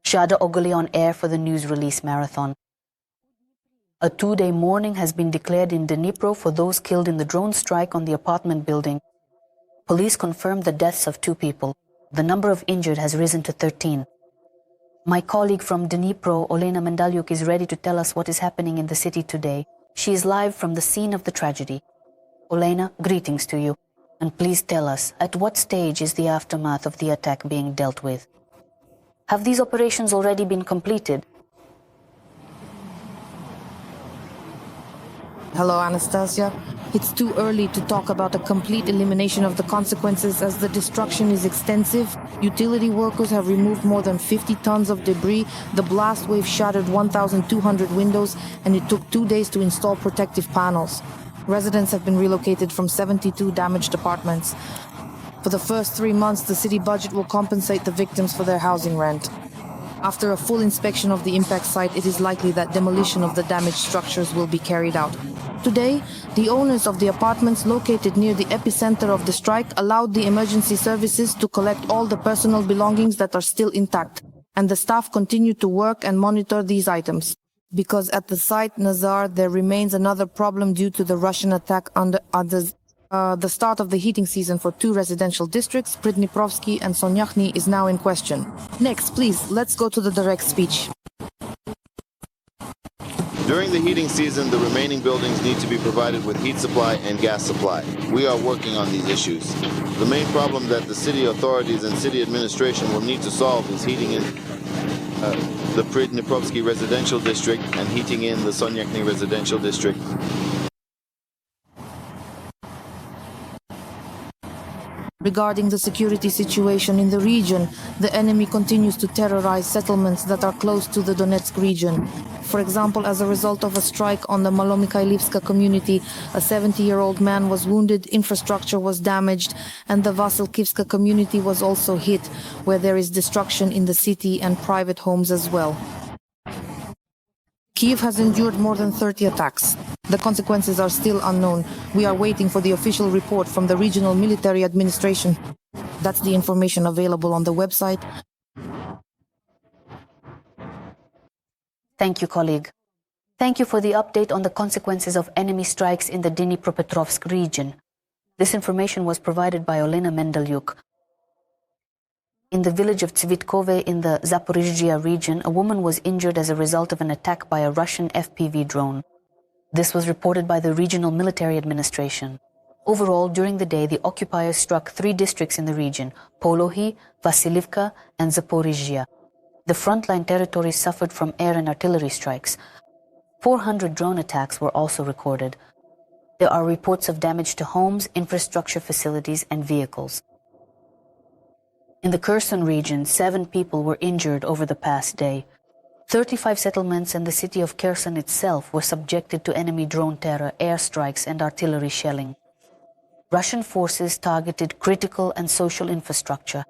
Shada Ogoli on air for the news release marathon. A 2-day mourning has been declared in Dnipro for those killed in the drone strike on the apartment building. Police confirmed the deaths of 2 people. The number of injured has risen to 13. My colleague from Dnipro, Olena Mendalyuk, is ready to tell us what is happening in the city today. She is live from the scene of the tragedy. Olena, greetings to you. And please tell us, at what stage is the aftermath of the attack being dealt with? Have these operations already been completed? Hello, Anastasia. It's too early to talk about a complete elimination of the consequences as the destruction is extensive. Utility workers have removed more than 50 tons of debris. The blast wave shattered 1,200 windows, and it took 2 days to install protective panels. Residents have been relocated from 72 damaged apartments. For the first 3 months, the city budget will compensate the victims for their housing rent. After a full inspection of the impact site, it is likely that demolition of the damaged structures will be carried out. Today, the owners of the apartments located near the epicenter of the strike allowed the emergency services to collect all the personal belongings that are still intact, and the staff continue to work and monitor these items. Because at the site, Nazar, there remains another problem due to the Russian attack at the start of the heating season for 2 residential districts, Pridniprovsky and Sonyachny, is now in question. Next, please, let's go to the direct speech. During the heating season, the remaining buildings need to be provided with heat supply and gas supply. We are working on these issues. The main problem that the city authorities and city administration will need to solve is heating in the Pridniprovsky residential district and heating in the Sonyachny residential district. Regarding the security situation in the region, the enemy continues to terrorize settlements that are close to the Donetsk region. For example, as a result of a strike on the Malomikhailivska community, a 70-year-old man was wounded, infrastructure was damaged, and the Vasilkivska community was also hit, where there is destruction in the city and private homes as well. Kiev has endured more than 30 attacks. The consequences are still unknown. We are waiting for the official report from the regional military administration. That's the information available on the website. Thank you, colleague. Thank you for the update on the consequences of enemy strikes in the Dnipropetrovsk region. This information was provided by Olena Mendalyuk. In the village of Tsvitkove in the Zaporizhzhia region, a woman was injured as a result of an attack by a Russian FPV drone. This was reported by the regional military administration. Overall, during the day, the occupiers struck 3 districts in the region: Polohi, Vasilivka, and Zaporizhzhia. The frontline territories suffered from air and artillery strikes. 400 drone attacks were also recorded. There are reports of damage to homes, infrastructure facilities, and vehicles. In the Kherson region, 7 people were injured over the past day. 35 settlements and the city of Kherson itself were subjected to enemy drone terror, airstrikes, and artillery shelling. Russian forces targeted critical and social infrastructure.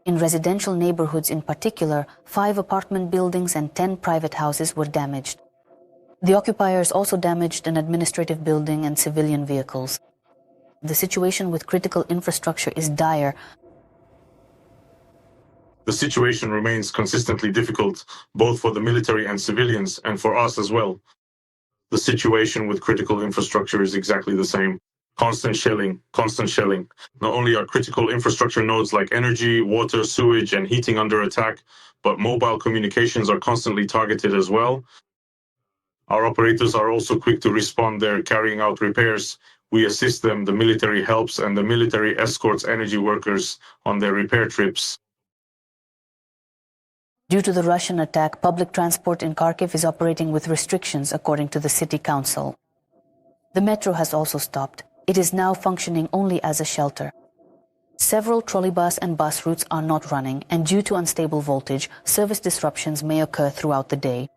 In residential neighborhoods in particular, 5 apartment buildings and 10 private houses were damaged. The occupiers also damaged an administrative building and civilian vehicles. The situation with critical infrastructure is dire. The situation remains consistently difficult, both for the military and civilians, and for us as well. The situation with critical infrastructure is exactly the same. Constant shelling, constant shelling. Not only are critical infrastructure nodes like energy, water, sewage, and heating under attack, but mobile communications are constantly targeted as well. Our operators are also quick to respond. They're carrying out repairs. We assist them, the military helps, and the military escorts energy workers on their repair trips. Due to the Russian attack, public transport in Kharkiv is operating with restrictions, according to the city council. The metro has also stopped. It is now functioning only as a shelter. Several trolleybus and bus routes are not running, and due to unstable voltage, service disruptions may occur throughout the day.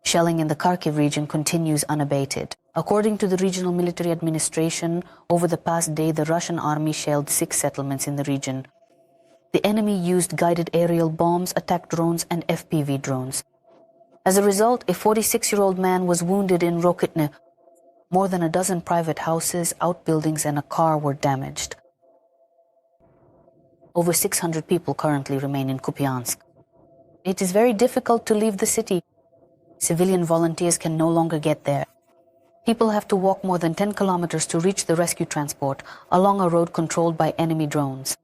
Shelling in the Kharkiv region continues unabated. According to the regional military administration, over the past day, the Russian army shelled 6 settlements in the region. The enemy used guided aerial bombs, attack drones, and FPV drones. As a result, a 46-year-old man was wounded in Rokitne. More than a dozen private houses, outbuildings, and a car were damaged. Over 600 people currently remain in Kupiansk. It is very difficult to leave the city. Civilian volunteers can no longer get there. People have to walk more than 10 kilometers to reach the rescue transport along a road controlled by enemy drones.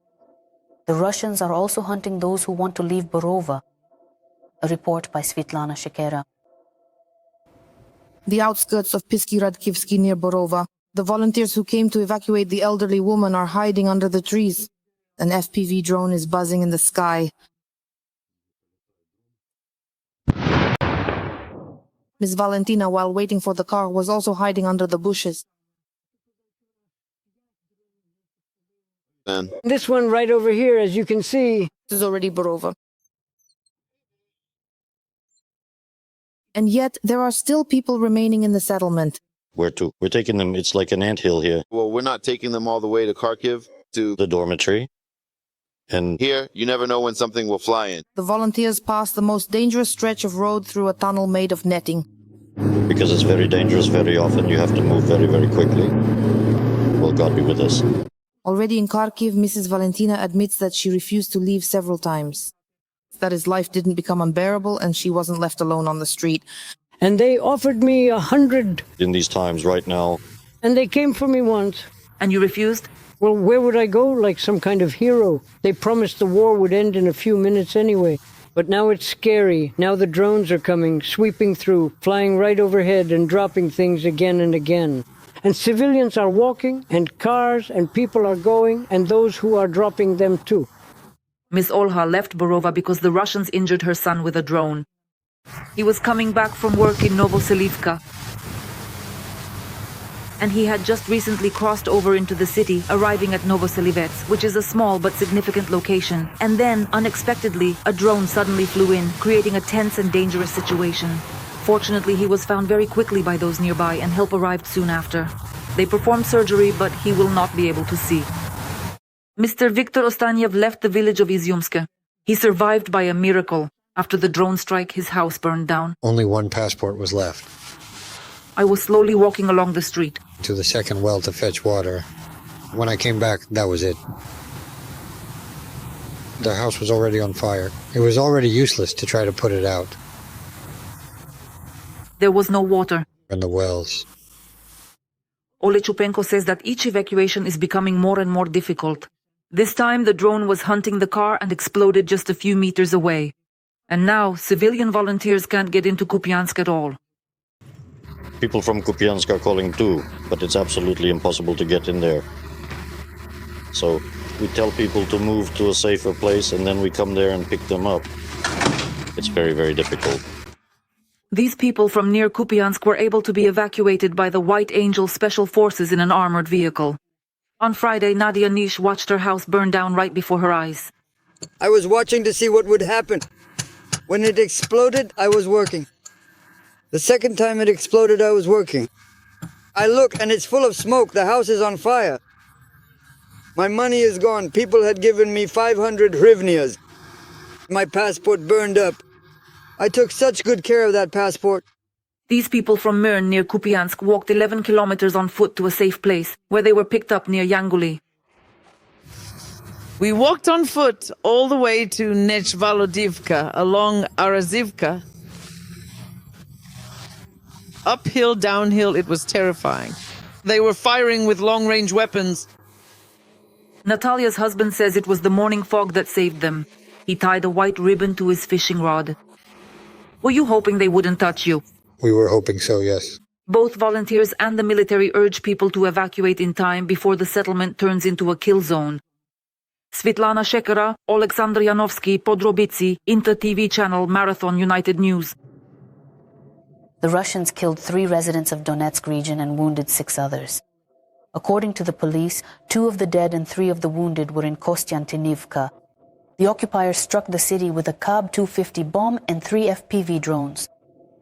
The Russians are also hunting those who want to leave Borova. A report by Svetlana Shekera. The outskirts of Pisky-Radkivsky near Borova. The volunteers who came to evacuate the elderly woman are hiding under the trees. An FPV drone is buzzing in the sky. Miss Valentina, while waiting for the car, was also hiding under the bushes. This one right over here, as you can see. This is already Borova. And yet, there are still people remaining in the settlement. Where to? We're taking them, it's like an anthill here. Well, we're not taking them all the way to Kharkiv, to The dormitory. And here. You never know when something will fly in. The volunteers pass the most dangerous stretch of road through a tunnel made of netting. because it's very dangerous, very often you have to move very, very quickly. Will God be with us. Already in Kharkiv, Mrs. Valentina admits that she refused to leave several times. That his life didn't become unbearable and she wasn't left alone on the street. And they offered me 100. In these times right now. And they came for me once. And you refused? Well, where would I go like some kind of hero? They promised the war would end in a few minutes anyway. But now it's scary. Now the drones are coming, sweeping through, flying right overhead and dropping things again and again. And civilians are walking, and cars and people are going, and those who are dropping them too. Miss Olha left Borova because the Russians injured her son with a drone. He was coming back from work in Novoselivka. And he had just recently crossed over into the city, arriving at Novoselivets, which is a small but significant location. And then, unexpectedly, a drone suddenly flew in, creating a tense and dangerous situation. Fortunately, he was found very quickly by those nearby, and help arrived soon after. They performed surgery, but he will not be able to see. Mr. Viktor Ostaniev left the village of Izyumske. He survived by a miracle. After the drone strike, his house burned down. Only one passport was left. I was slowly walking along the street. To the second well to fetch water. When I came back, that was it. The house was already on fire. It was already useless to try to put it out. There was no water. And the wells. Ole Chupenko says that each evacuation is becoming more and more difficult. This time the drone was hunting the car and exploded just a few meters away. And now civilian volunteers can't get into Kupiansk at all. People from Kupiansk are calling too, but it's absolutely impossible to get in there. So we tell people to move to a safer place and then we come there and pick them up. It's very, very difficult. These people from near Kupiansk were able to be evacuated by the White Angel Special Forces in an armored vehicle. On Friday, Nadia Nish watched her house burn down right before her eyes. I was watching to see what would happen. When it exploded, I was working. The second time it exploded, I was working. I look and it's full of smoke. The house is on fire. My money is gone. People had given me 500 hryvnias. My passport burned up. I took such good care of that passport. These people from Myrn near Kupiansk walked 11 kilometers on foot to a safe place, where they were picked up near Yanguli. We walked on foot all the way to Nechvalodivka, along Arazivka. Uphill, downhill, it was terrifying. They were firing with long-range weapons. Natalia's husband says it was the morning fog that saved them. He tied a white ribbon to his fishing rod. Were you hoping they wouldn't touch you? We were hoping so, yes. Both volunteers and the military urge people to evacuate in time before the settlement turns into a kill zone. Svetlana Shekera, Oleksandr Yanovsky, Podrobici, Inter TV channel, Marathon United News. The Russians killed 3 residents of Donetsk region and wounded 6 others. According to the police, 2 of the dead and 3 of the wounded were in Kostiantynivka. The occupiers struck the city with a Kab 250 bomb and 3 FPV drones.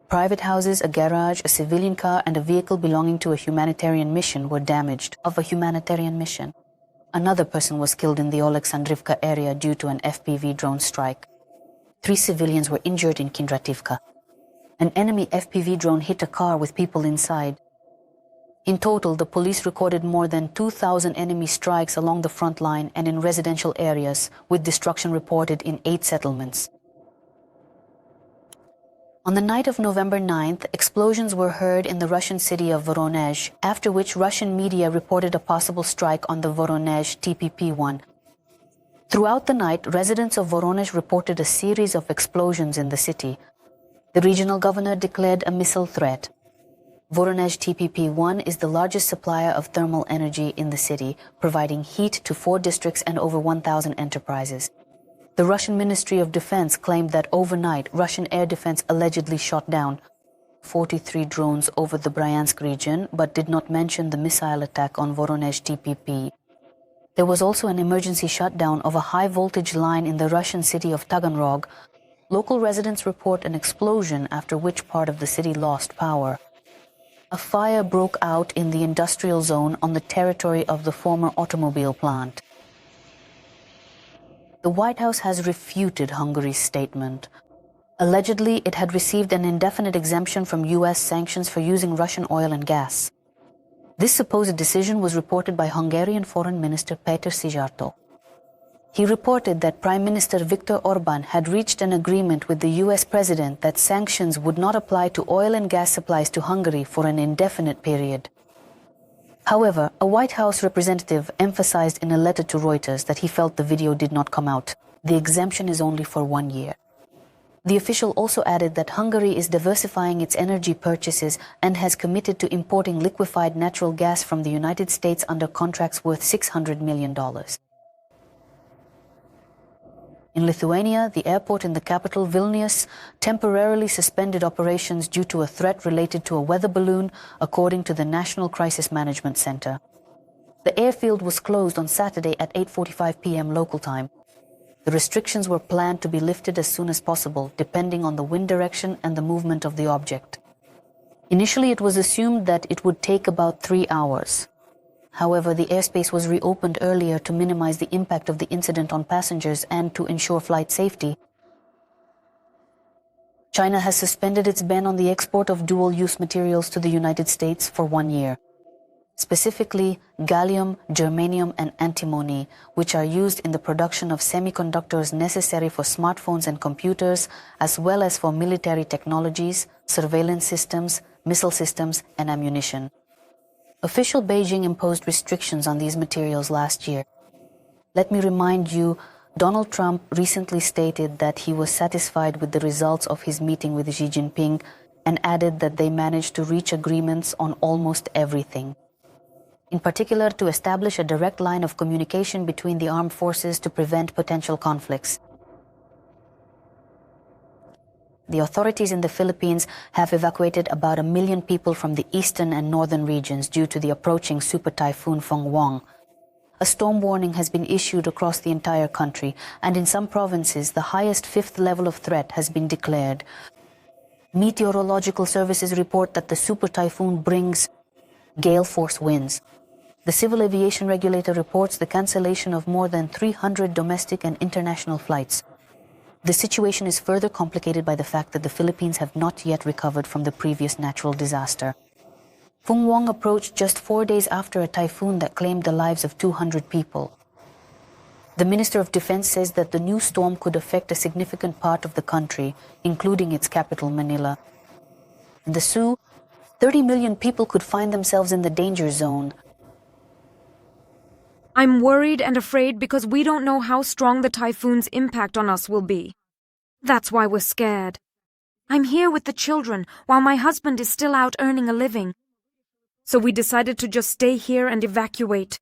Private houses, a garage, a civilian car, and a vehicle belonging to a humanitarian mission were damaged. Another person was killed in the Oleksandrivka area due to an FPV drone strike. 3 civilians were injured in Kindrativka. An enemy FPV drone hit a car with people inside. In total, the police recorded more than 2,000 enemy strikes along the front line and in residential areas, with destruction reported in 8 settlements. On the night of November 9th, explosions were heard in the Russian city of Voronezh, after which Russian media reported a possible strike on the Voronezh TPP-1. Throughout the night, residents of Voronezh reported a series of explosions in the city. The regional governor declared a missile threat. Voronezh TPP-1 is the largest supplier of thermal energy in the city, providing heat to 4 districts and over 1,000 enterprises. The Russian Ministry of Defense claimed that overnight, Russian air defense allegedly shot down 43 drones over the Bryansk region, but did not mention the missile attack on Voronezh TPP. There was also an emergency shutdown of a high-voltage line in the Russian city of Taganrog. Local residents report an explosion after which part of the city lost power. A fire broke out in the industrial zone on the territory of the former automobile plant. The White House has refuted Hungary's statement. Allegedly, it had received an indefinite exemption from U.S. sanctions for using Russian oil and gas. This supposed decision was reported by Hungarian Foreign Minister Péter Szijjártó. He reported that Prime Minister Viktor Orbán had reached an agreement with the U.S. President that sanctions would not apply to oil and gas supplies to Hungary for an indefinite period. However, a White House representative emphasized in a letter to Reuters that he felt the video did not come out. The exemption is only for 1 year. The official also added that Hungary is diversifying its energy purchases and has committed to importing liquefied natural gas from the United States under contracts worth $600 million. In Lithuania, the airport in the capital, Vilnius, temporarily suspended operations due to a threat related to a weather balloon, according to the National Crisis Management Center. The airfield was closed on Saturday at 8:45 p.m. local time. The restrictions were planned to be lifted as soon as possible, depending on the wind direction and the movement of the object. Initially, it was assumed that it would take about 3 hours. However, the airspace was reopened earlier to minimize the impact of the incident on passengers and to ensure flight safety. China has suspended its ban on the export of dual-use materials to the United States for 1 year. Specifically, gallium, germanium, and antimony, which are used in the production of semiconductors necessary for smartphones and computers, as well as for military technologies, surveillance systems, missile systems, and ammunition. Official Beijing imposed restrictions on these materials last year. Let me remind you, Donald Trump recently stated that he was satisfied with the results of his meeting with Xi Jinping and added that they managed to reach agreements on almost everything. In particular, to establish a direct line of communication between the armed forces to prevent potential conflicts. The authorities in the Philippines have evacuated about 1 million people from the eastern and northern regions due to the approaching super typhoon Fenghuang. A storm warning has been issued across the entire country, and in some provinces, the highest 5th level of threat has been declared. Meteorological services report that the super typhoon brings gale force winds. The civil aviation regulator reports the cancellation of more than 300 domestic and international flights. The situation is further complicated by the fact that the Philippines have not yet recovered from the previous natural disaster. Fenghuang approached just 4 days after a typhoon that claimed the lives of 200 people. The Minister of Defense says that the new storm could affect a significant part of the country, including its capital, Manila. In the Sioux, 30 million people could find themselves in the danger zone. I'm worried and afraid because we don't know how strong the typhoon's impact on us will be. That's why we're scared. I'm here with the children while my husband is still out earning a living. So we decided to just stay here and evacuate.